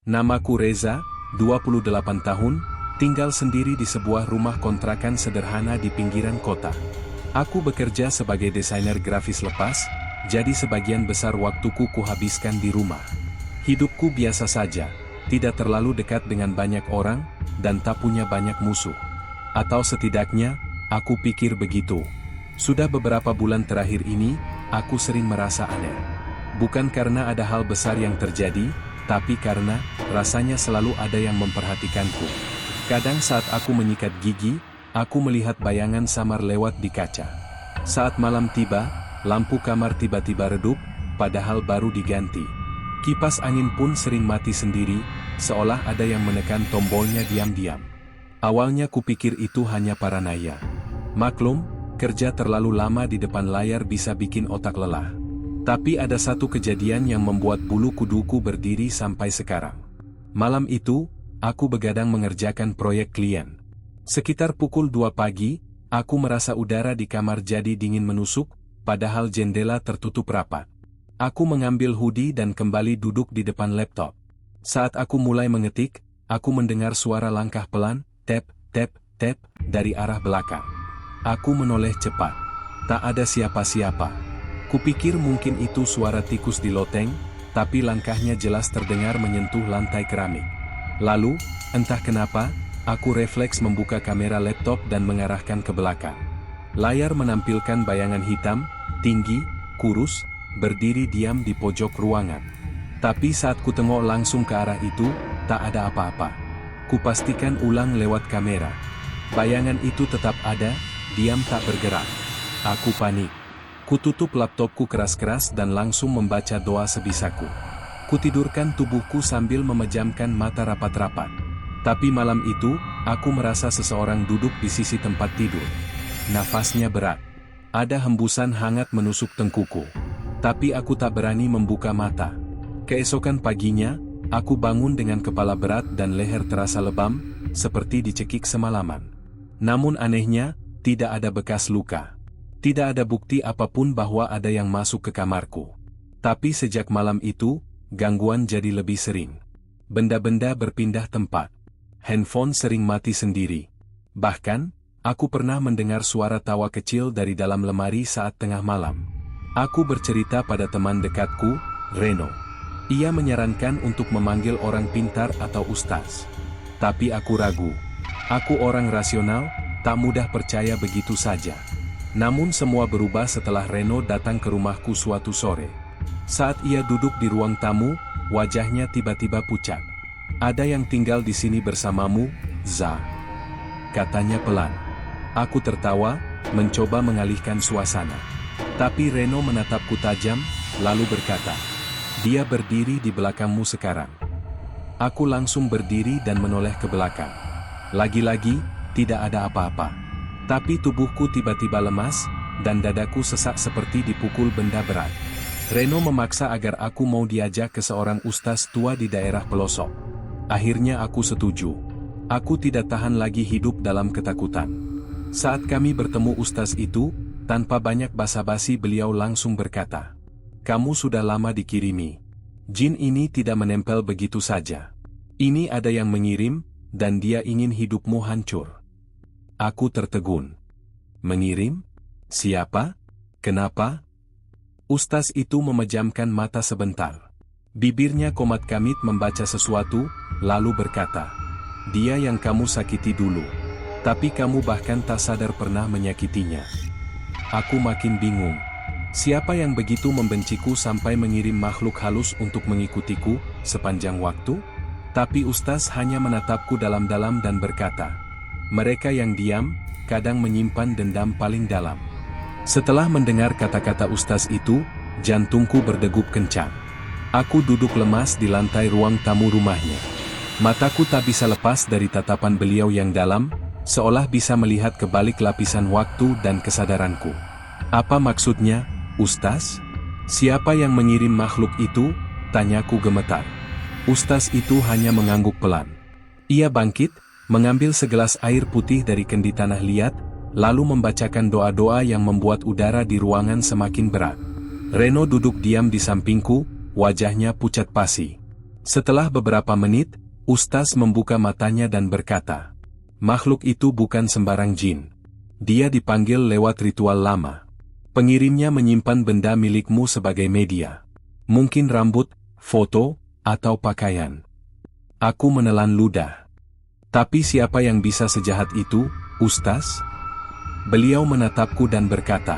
Namaku Reza, 28 tahun, tinggal sendiri di sebuah rumah kontrakan sederhana di pinggiran kota. Aku bekerja sebagai desainer grafis lepas, jadi sebagian besar waktuku kuhabiskan di rumah. Hidupku biasa saja, tidak terlalu dekat dengan banyak orang, dan tak punya banyak musuh. Atau setidaknya, aku pikir begitu. Sudah beberapa bulan terakhir ini, aku sering merasa aneh. Bukan karena ada hal besar yang terjadi, tapi karena rasanya selalu ada yang memperhatikanku. Kadang saat aku menyikat gigi, aku melihat bayangan samar lewat di kaca. Saat malam tiba, lampu kamar tiba-tiba redup, padahal baru diganti. Kipas angin pun sering mati sendiri, seolah ada yang menekan tombolnya diam-diam. Awalnya kupikir itu hanya paranoia. Maklum, kerja terlalu lama di depan layar bisa bikin otak lelah. Tapi ada satu kejadian yang membuat bulu kuduku berdiri sampai sekarang. Malam itu, aku begadang mengerjakan proyek klien. Sekitar pukul 2 pagi, aku merasa udara di kamar jadi dingin menusuk, padahal jendela tertutup rapat. Aku mengambil hoodie dan kembali duduk di depan laptop. Saat aku mulai mengetik, aku mendengar suara langkah pelan, tap, tap, tap, dari arah belakang. Aku menoleh cepat. Tak ada siapa-siapa. Kupikir mungkin itu suara tikus di loteng, tapi langkahnya jelas terdengar menyentuh lantai keramik. Lalu, entah kenapa, aku refleks membuka kamera laptop dan mengarahkan ke belakang. Layar menampilkan bayangan hitam, tinggi, kurus, berdiri diam di pojok ruangan. Tapi saat ku tengok langsung ke arah itu, tak ada apa-apa. Kupastikan ulang lewat kamera. Bayangan itu tetap ada, diam tak bergerak. Aku panik. Kututup laptopku keras-keras dan langsung membaca doa sebisaku. Kutidurkan tubuhku sambil memejamkan mata rapat-rapat. Tapi malam itu, aku merasa seseorang duduk di sisi tempat tidur. Nafasnya berat. Ada hembusan hangat menusuk tengkuku. Tapi aku tak berani membuka mata. Keesokan paginya, aku bangun dengan kepala berat dan leher terasa lebam, seperti dicekik semalaman. Namun anehnya, tidak ada bekas luka. Tidak ada bukti apapun bahwa ada yang masuk ke kamarku. Tapi sejak malam itu, gangguan jadi lebih sering. Benda-benda berpindah tempat. Handphone sering mati sendiri. Bahkan, aku pernah mendengar suara tawa kecil dari dalam lemari saat tengah malam. Aku bercerita pada teman dekatku, Reno. Ia menyarankan untuk memanggil orang pintar atau ustaz. Tapi aku ragu. Aku orang rasional, tak mudah percaya begitu saja. Namun semua berubah setelah Reno datang ke rumahku suatu sore. Saat ia duduk di ruang tamu, wajahnya tiba-tiba pucat. "Ada yang tinggal di sini bersamamu, Za?" katanya pelan. Aku tertawa, mencoba mengalihkan suasana. Tapi Reno menatapku tajam, lalu berkata, "Dia berdiri di belakangmu sekarang." Aku langsung berdiri dan menoleh ke belakang. Lagi-lagi, tidak ada apa-apa. Tapi tubuhku tiba-tiba lemas, dan dadaku sesak seperti dipukul benda berat. Reno memaksa agar aku mau diajak ke seorang ustaz tua di daerah pelosok. Akhirnya aku setuju. Aku tidak tahan lagi hidup dalam ketakutan. Saat kami bertemu ustaz itu, tanpa banyak basa-basi beliau langsung berkata, "Kamu sudah lama dikirimi. Jin ini tidak menempel begitu saja. Ini ada yang mengirim, dan dia ingin hidupmu hancur." Aku tertegun. "Mengirim? Siapa? Kenapa?" Ustaz itu memejamkan mata sebentar. Bibirnya komat kamit membaca sesuatu, lalu berkata, "Dia yang kamu sakiti dulu. Tapi kamu bahkan tak sadar pernah menyakitinya." Aku makin bingung. Siapa yang begitu membenciku sampai mengirim makhluk halus untuk mengikutiku sepanjang waktu? Tapi Ustaz hanya menatapku dalam-dalam dan berkata, "Mereka yang diam, kadang menyimpan dendam paling dalam." Setelah mendengar kata-kata ustaz itu, jantungku berdegup kencang. Aku duduk lemas di lantai ruang tamu rumahnya. Mataku tak bisa lepas dari tatapan beliau yang dalam, seolah bisa melihat ke balik lapisan waktu dan kesadaranku. "Apa maksudnya, ustaz? Siapa yang mengirim makhluk itu?" tanyaku gemetar. Ustaz itu hanya mengangguk pelan. Ia bangkit, mengambil segelas air putih dari kendi tanah liat, lalu membacakan doa-doa yang membuat udara di ruangan semakin berat. Reno duduk diam di sampingku, wajahnya pucat pasi. Setelah beberapa menit, Ustaz membuka matanya dan berkata, "Makhluk itu bukan sembarang jin. Dia dipanggil lewat ritual lama. Pengirimnya menyimpan benda milikmu sebagai media. Mungkin rambut, foto, atau pakaian." Aku menelan ludah. "Tapi siapa yang bisa sejahat itu, Ustaz?" Beliau menatapku dan berkata,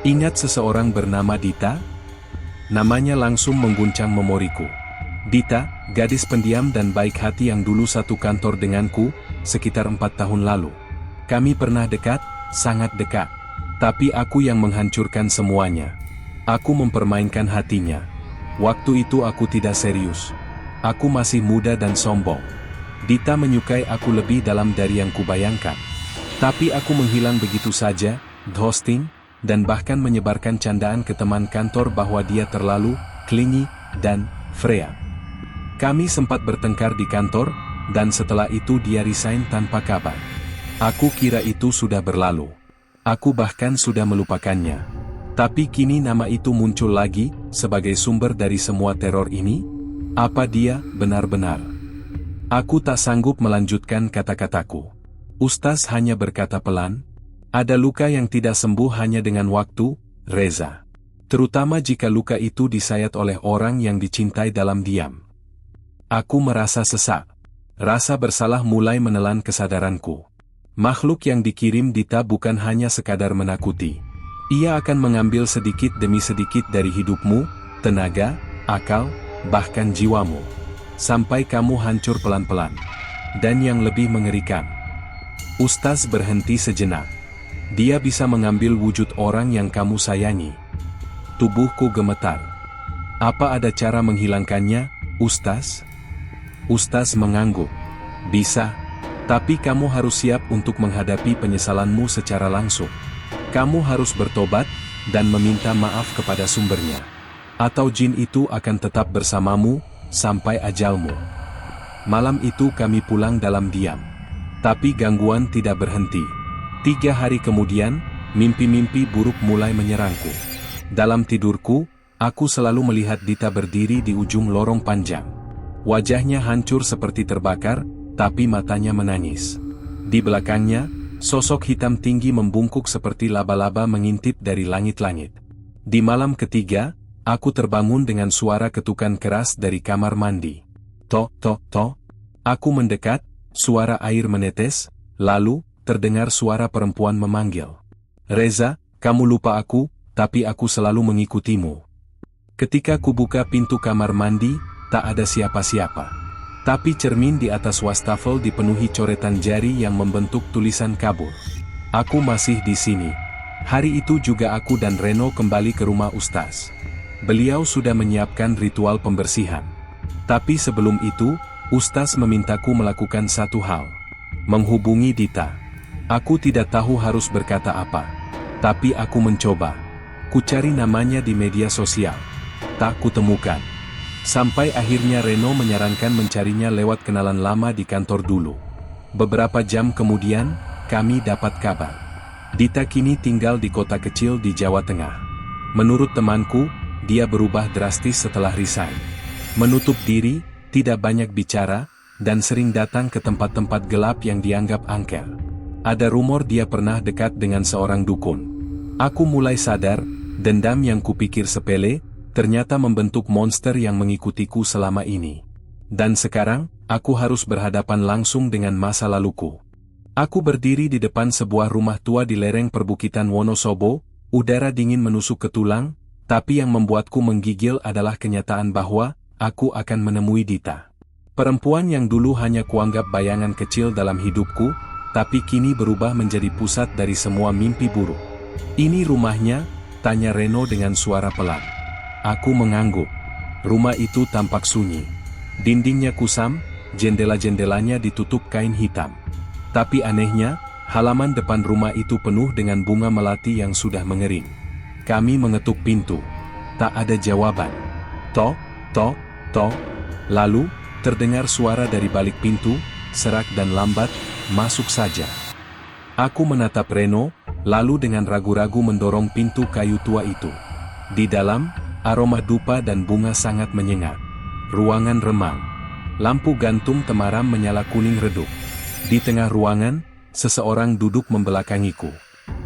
"Ingat seseorang bernama Dita?" Namanya langsung mengguncang memoriku. Dita, gadis pendiam dan baik hati yang dulu satu kantor denganku, sekitar 4 tahun lalu. Kami pernah dekat, sangat dekat. Tapi aku yang menghancurkan semuanya. Aku mempermainkan hatinya. Waktu itu aku tidak serius. Aku masih muda dan sombong. Dita menyukai aku lebih dalam dari yang kubayangkan. Tapi aku menghilang begitu saja, ghosting, dan bahkan menyebarkan candaan ke teman kantor bahwa dia terlalu clingy dan freak. Kami sempat bertengkar di kantor, dan setelah itu dia resign tanpa kabar. Aku kira itu sudah berlalu. Aku bahkan sudah melupakannya. Tapi kini nama itu muncul lagi, sebagai sumber dari semua teror ini. Apa dia benar-benar? Aku tak sanggup melanjutkan kata-kataku. Ustaz hanya berkata pelan, "Ada luka yang tidak sembuh hanya dengan waktu, Reza. Terutama jika luka itu disayat oleh orang yang dicintai dalam diam." Aku merasa sesak. Rasa bersalah mulai menelan kesadaranku. Makhluk yang dikirim Dita bukan hanya sekadar menakuti. Ia akan mengambil sedikit demi sedikit dari hidupmu, tenaga, akal, bahkan jiwamu. Sampai kamu hancur pelan-pelan. Dan yang lebih mengerikan, Ustaz berhenti sejenak. Dia bisa mengambil wujud orang yang kamu sayangi. Tubuhku gemetar. "Apa ada cara menghilangkannya, Ustaz?" Ustaz mengangguk. "Bisa. Tapi kamu harus siap untuk menghadapi penyesalanmu secara langsung. Kamu harus bertobat, dan meminta maaf kepada sumbernya. Atau jin itu akan tetap bersamamu, sampai ajalmu." Malam itu kami pulang dalam diam. Tapi gangguan tidak berhenti. 3 hari kemudian, mimpi-mimpi buruk mulai menyerangku. Dalam tidurku, aku selalu melihat Dita berdiri di ujung lorong panjang. Wajahnya hancur seperti terbakar, tapi matanya menangis. Di belakangnya, sosok hitam tinggi membungkuk seperti laba-laba mengintip dari langit-langit. Di malam ketiga, aku terbangun dengan suara ketukan keras dari kamar mandi. "Tok, tok, tok." Aku mendekat, suara air menetes, lalu, terdengar suara perempuan memanggil. "Reza, kamu lupa aku, tapi aku selalu mengikutimu." Ketika kubuka pintu kamar mandi, tak ada siapa-siapa. Tapi cermin di atas wastafel dipenuhi coretan jari yang membentuk tulisan kabur. "Aku masih di sini." Hari itu juga aku dan Reno kembali ke rumah Ustaz. Beliau sudah menyiapkan ritual pembersihan. Tapi sebelum itu, Ustaz memintaku melakukan satu hal. Menghubungi Dita. Aku tidak tahu harus berkata apa. Tapi aku mencoba. Kucari namanya di media sosial. Tak kutemukan. Sampai akhirnya Reno menyarankan mencarinya lewat kenalan lama di kantor dulu. Beberapa jam kemudian, kami dapat kabar. Dita kini tinggal di kota kecil di Jawa Tengah. Menurut temanku, dia berubah drastis setelah resign. Menutup diri, tidak banyak bicara, dan sering datang ke tempat-tempat gelap yang dianggap angker. Ada rumor dia pernah dekat dengan seorang dukun. Aku mulai sadar, dendam yang kupikir sepele, ternyata membentuk monster yang mengikutiku selama ini. Dan sekarang, aku harus berhadapan langsung dengan masa laluku. Aku berdiri di depan sebuah rumah tua di lereng perbukitan Wonosobo, udara dingin menusuk ke tulang, tapi yang membuatku menggigil adalah kenyataan bahwa aku akan menemui Dita. Perempuan yang dulu hanya kuanggap bayangan kecil dalam hidupku, tapi kini berubah menjadi pusat dari semua mimpi buruk. "Ini rumahnya?" tanya Reno dengan suara pelan. Aku mengangguk. Rumah itu tampak sunyi. Dindingnya kusam, jendela-jendelanya ditutup kain hitam. Tapi anehnya, halaman depan rumah itu penuh dengan bunga melati yang sudah mengering. Kami mengetuk pintu. Tak ada jawaban. "Tok, tok, tok." Lalu, terdengar suara dari balik pintu, serak dan lambat, "Masuk saja." Aku menatap Reno, lalu dengan ragu-ragu mendorong pintu kayu tua itu. Di dalam, aroma dupa dan bunga sangat menyengat. Ruangan remang. Lampu gantung temaram menyala kuning redup. Di tengah ruangan, seseorang duduk membelakangiku.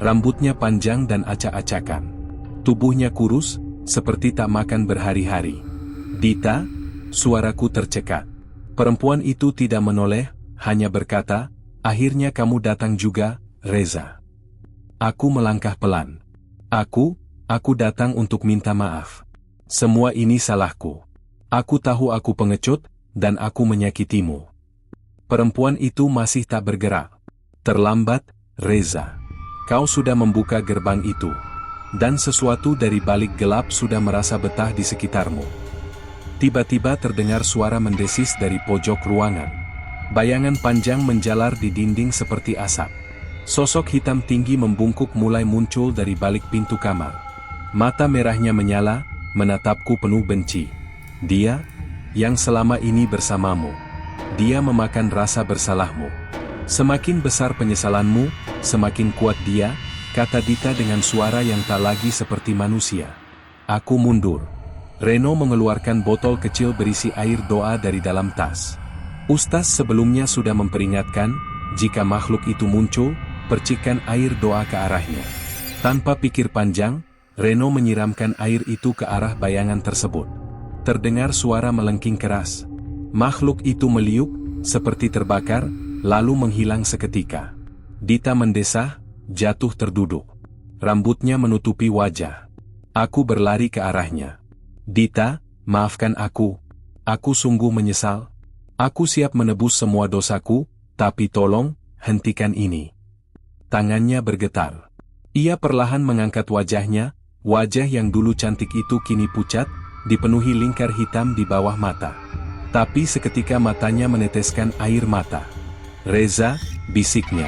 Rambutnya panjang dan acak-acakan. Tubuhnya kurus, seperti tak makan berhari-hari. "Dita?" Suaraku tercekat. Perempuan itu tidak menoleh, hanya berkata, "Akhirnya kamu datang juga, Reza." Aku melangkah pelan. Aku datang untuk minta maaf. Semua ini salahku. Aku tahu aku pengecut, dan aku menyakitimu. Perempuan itu masih tak bergerak. "Terlambat, Reza. Kau sudah membuka gerbang itu. Dan sesuatu dari balik gelap sudah merasa betah di sekitarmu." Tiba-tiba terdengar suara mendesis dari pojok ruangan. Bayangan panjang menjalar di dinding seperti asap. Sosok hitam tinggi membungkuk mulai muncul dari balik pintu kamar. Mata merahnya menyala, menatapku penuh benci. "Dia yang selama ini bersamamu. Dia memakan rasa bersalahmu. Semakin besar penyesalanmu, semakin kuat dia," kata Dita dengan suara yang tak lagi seperti manusia. Aku mundur. Reno mengeluarkan botol kecil berisi air doa dari dalam tas. Ustaz sebelumnya sudah memperingatkan, jika makhluk itu muncul, percikan air doa ke arahnya. Tanpa pikir panjang, Reno menyiramkan air itu ke arah bayangan tersebut. Terdengar suara melengking keras. Makhluk itu meliuk, seperti terbakar, lalu menghilang seketika. Dita mendesah, jatuh terduduk. Rambutnya menutupi wajah. Aku berlari ke arahnya. "Dita, maafkan aku. Aku sungguh menyesal. Aku siap menebus semua dosaku, tapi tolong, hentikan ini." Tangannya bergetar. Ia perlahan mengangkat wajahnya, wajah yang dulu cantik itu kini pucat, dipenuhi lingkar hitam di bawah mata. Tapi seketika matanya meneteskan air mata. "Reza," bisiknya.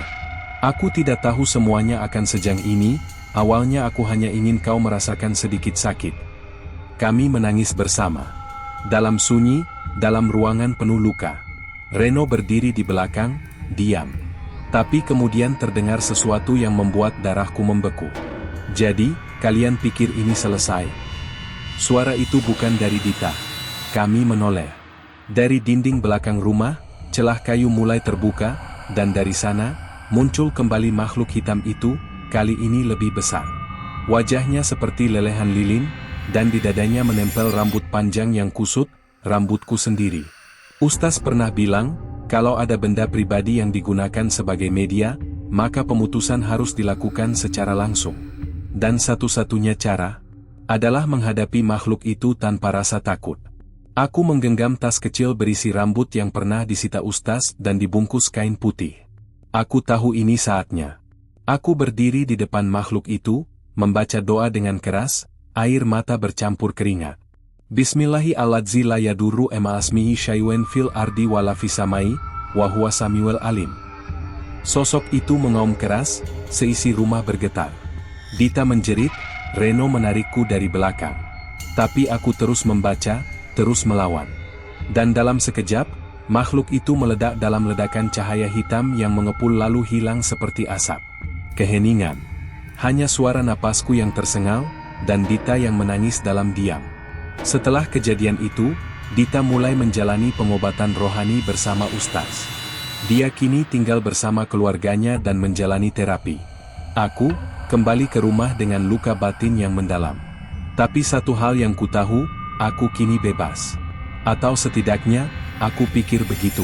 "Aku tidak tahu semuanya akan sejam ini, awalnya aku hanya ingin kau merasakan sedikit sakit." Kami menangis bersama. Dalam sunyi, dalam ruangan penuh luka. Reno berdiri di belakang, diam. Tapi kemudian terdengar sesuatu yang membuat darahku membeku. "Jadi, kalian pikir ini selesai?" Suara itu bukan dari Dita. Kami menoleh. Dari dinding belakang rumah, celah kayu mulai terbuka, dan dari sana, muncul kembali makhluk hitam itu, kali ini lebih besar. Wajahnya seperti lelehan lilin, dan di dadanya menempel rambut panjang yang kusut, rambutku sendiri. Ustaz pernah bilang, kalau ada benda pribadi yang digunakan sebagai media, maka pemutusan harus dilakukan secara langsung. Dan satu-satunya cara adalah menghadapi makhluk itu tanpa rasa takut. Aku menggenggam tas kecil berisi rambut yang pernah disita Ustaz dan dibungkus kain putih. Aku tahu ini saatnya. Aku berdiri di depan makhluk itu, membaca doa dengan keras, air mata bercampur keringat. "Bismillahi-alladzi la yadurru ma asmihi syai'un fil ardi wala fis samai, wa huwa samiul alim." Sosok itu mengaum keras, seisi rumah bergetar. Dita menjerit, Reno menarikku dari belakang. Tapi aku terus membaca, terus melawan. Dan dalam sekejap, makhluk itu meledak dalam ledakan cahaya hitam yang mengepul lalu hilang seperti asap. Keheningan. Hanya suara napasku yang tersengal, dan Dita yang menangis dalam diam. Setelah kejadian itu, Dita mulai menjalani pengobatan rohani bersama Ustaz. Dia kini tinggal bersama keluarganya dan menjalani terapi. Aku kembali ke rumah dengan luka batin yang mendalam. Tapi satu hal yang kutahu, aku kini bebas. Atau setidaknya, aku pikir begitu.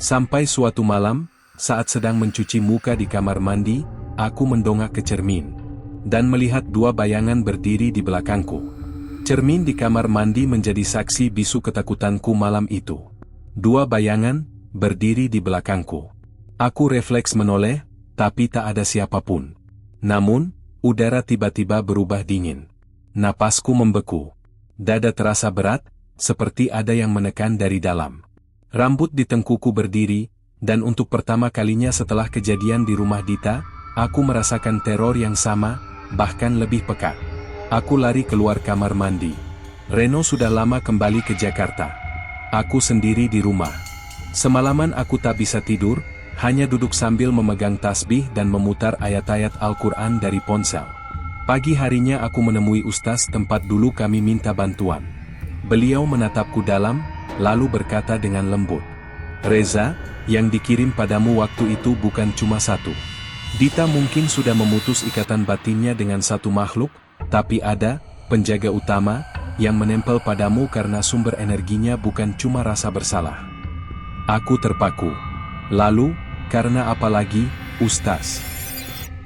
Sampai suatu malam, saat sedang mencuci muka di kamar mandi, aku mendongak ke cermin. Dan melihat dua bayangan berdiri di belakangku. Cermin di kamar mandi menjadi saksi bisu ketakutanku malam itu. Dua bayangan, berdiri di belakangku. Aku refleks menoleh, tapi tak ada siapapun. Namun, udara tiba-tiba berubah dingin. Napasku membeku. Dada terasa berat, seperti ada yang menekan dari dalam. Rambut di tengkuku berdiri, dan untuk pertama kalinya setelah kejadian di rumah Dita, aku merasakan teror yang sama, bahkan lebih pekat. Aku lari keluar kamar mandi. Reno sudah lama kembali ke Jakarta. Aku sendiri di rumah. Semalaman aku tak bisa tidur, hanya duduk sambil memegang tasbih dan memutar ayat-ayat Al-Quran dari ponsel. Pagi harinya aku menemui Ustaz tempat dulu kami minta bantuan. Beliau menatapku dalam, lalu berkata dengan lembut, "Reza, yang dikirim padamu waktu itu bukan cuma satu. Dita mungkin sudah memutus ikatan batinnya dengan satu makhluk, tapi ada penjaga utama yang menempel padamu karena sumber energinya bukan cuma rasa bersalah." Aku terpaku. "Lalu, karena apa lagi, Ustaz?"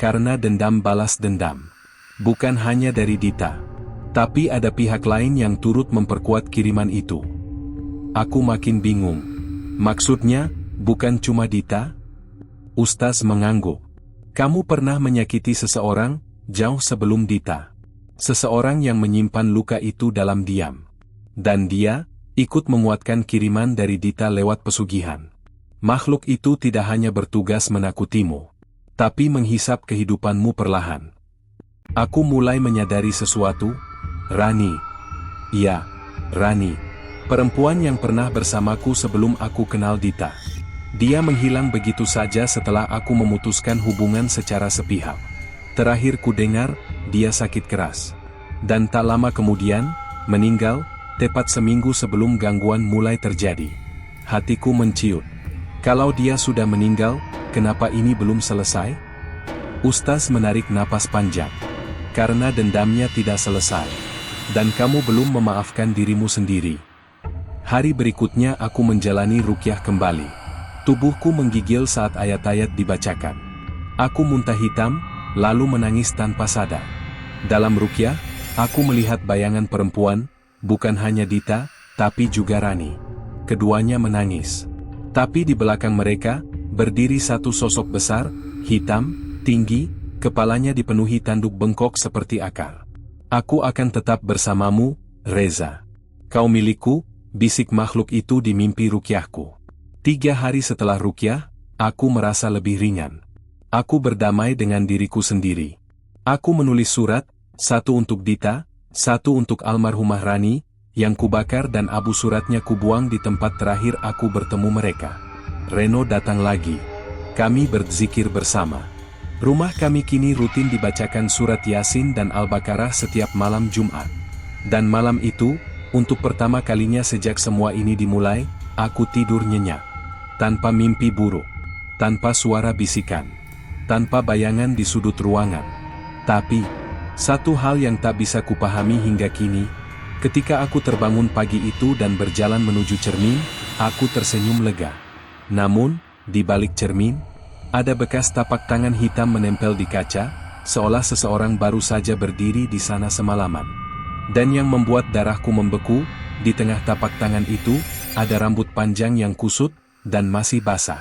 "Karena dendam balas dendam. Bukan hanya dari Dita. Tapi ada pihak lain yang turut memperkuat kiriman itu." Aku makin bingung. "Maksudnya, bukan cuma Dita?" Ustaz mengangguk. "Kamu pernah menyakiti seseorang, jauh sebelum Dita. Seseorang yang menyimpan luka itu dalam diam. Dan dia, ikut menguatkan kiriman dari Dita lewat pesugihan. Makhluk itu tidak hanya bertugas menakutimu, tapi menghisap kehidupanmu perlahan." Aku mulai menyadari sesuatu. Rani. Iya, Rani. Perempuan yang pernah bersamaku sebelum aku kenal Dita. Dia menghilang begitu saja setelah aku memutuskan hubungan secara sepihak. Terakhir ku dengar, dia sakit keras. Dan tak lama kemudian, meninggal, tepat seminggu sebelum gangguan mulai terjadi. Hatiku menciut. Kalau dia sudah meninggal, kenapa ini belum selesai? Ustaz menarik napas panjang. Karena dendamnya tidak selesai. Dan kamu belum memaafkan dirimu sendiri. Hari berikutnya aku menjalani ruqyah kembali. Tubuhku menggigil saat ayat-ayat dibacakan. Aku muntah hitam, lalu menangis tanpa sadar. Dalam ruqyah, aku melihat bayangan perempuan, bukan hanya Dita, tapi juga Rani. Keduanya menangis. Tapi di belakang mereka, berdiri satu sosok besar, hitam, tinggi, kepalanya dipenuhi tanduk bengkok seperti akar. "Aku akan tetap bersamamu, Reza. Kau milikku," bisik makhluk itu di mimpi ruqyahku. 3 hari setelah ruqyah, aku merasa lebih ringan. Aku berdamai dengan diriku sendiri. Aku menulis surat, satu untuk Dita, satu untuk almarhumah Rani, yang kubakar dan abu suratnya kubuang di tempat terakhir aku bertemu mereka. Reno datang lagi. Kami berzikir bersama. Rumah kami kini rutin dibacakan surat Yasin dan Al-Baqarah setiap malam Jumat. Dan malam itu, untuk pertama kalinya sejak semua ini dimulai, aku tidur nyenyak. Tanpa mimpi buruk, tanpa suara bisikan, tanpa bayangan di sudut ruangan. Tapi, satu hal yang tak bisa kupahami hingga kini, ketika aku terbangun pagi itu dan berjalan menuju cermin, aku tersenyum lega. Namun, di balik cermin, ada bekas tapak tangan hitam menempel di kaca, seolah seseorang baru saja berdiri di sana semalaman. Dan yang membuat darahku membeku, di tengah tapak tangan itu, ada rambut panjang yang kusut, dan masih basah.